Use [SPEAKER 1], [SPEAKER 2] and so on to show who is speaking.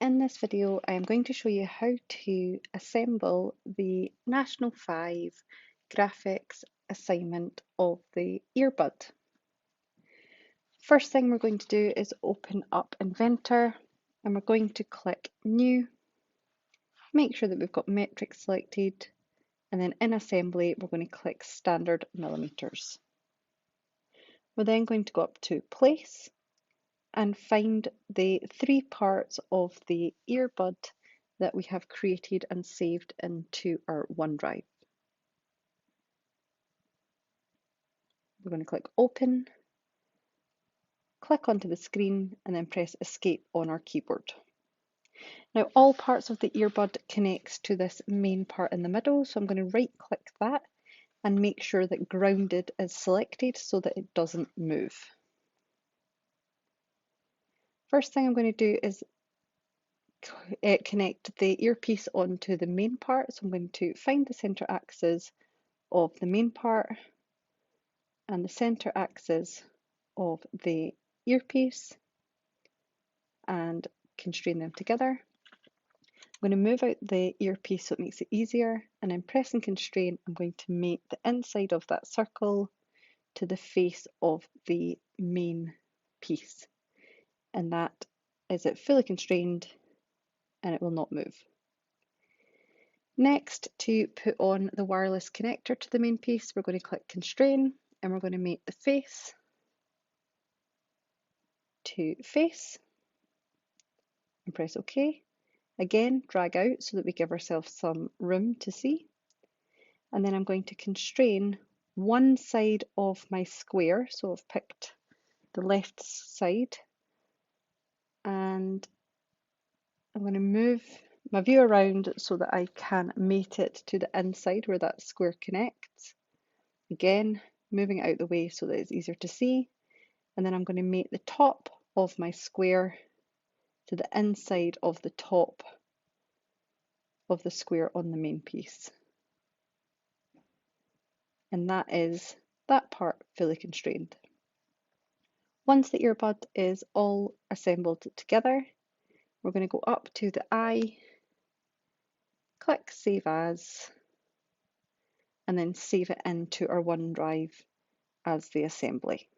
[SPEAKER 1] In this video, I am going to show you how to assemble the National 5 graphics assignment of the Earbud. First thing we're going to do is open up Inventor and we're going to click New, make sure that we've got metric selected, and then in assembly we're going to click Standard Millimeters. We're then going to go up to Place and find the 3 parts of the earbud that we have created and saved into our OneDrive. We're going to click Open, click onto the screen, and then press Escape on our keyboard. Now all parts of the earbud connects to this main part in the middle, so I'm going to right click that and make sure that grounded is selected so that it doesn't move. First thing I'm going to do is connect the earpiece onto the main part. So I'm going to find the center axis of the main part and the center axis of the earpiece and constrain them together. I'm going to move out the earpiece so it makes it easier, and then press and constrain, I'm going to make the inside of that circle to the face of the main piece, and that is it fully constrained and it will not move. Next, to put on the wireless connector to the main piece, we're going to click Constrain and we're going to make the face to face and press OK. Again, drag out so that we give ourselves some room to see. And then I'm going to constrain one side of my square, so I've picked the left side, and I'm going to move my view around so that I can mate it to the inside where that square connects. Again, moving it out the way so that it's easier to see. And then I'm going to mate the top of my square to the inside of the top of the square on the main piece. And that is that part fully constrained. Once the earbud is all assembled together, we're going to go up to the eye, click Save As, and then save it into our OneDrive as the assembly.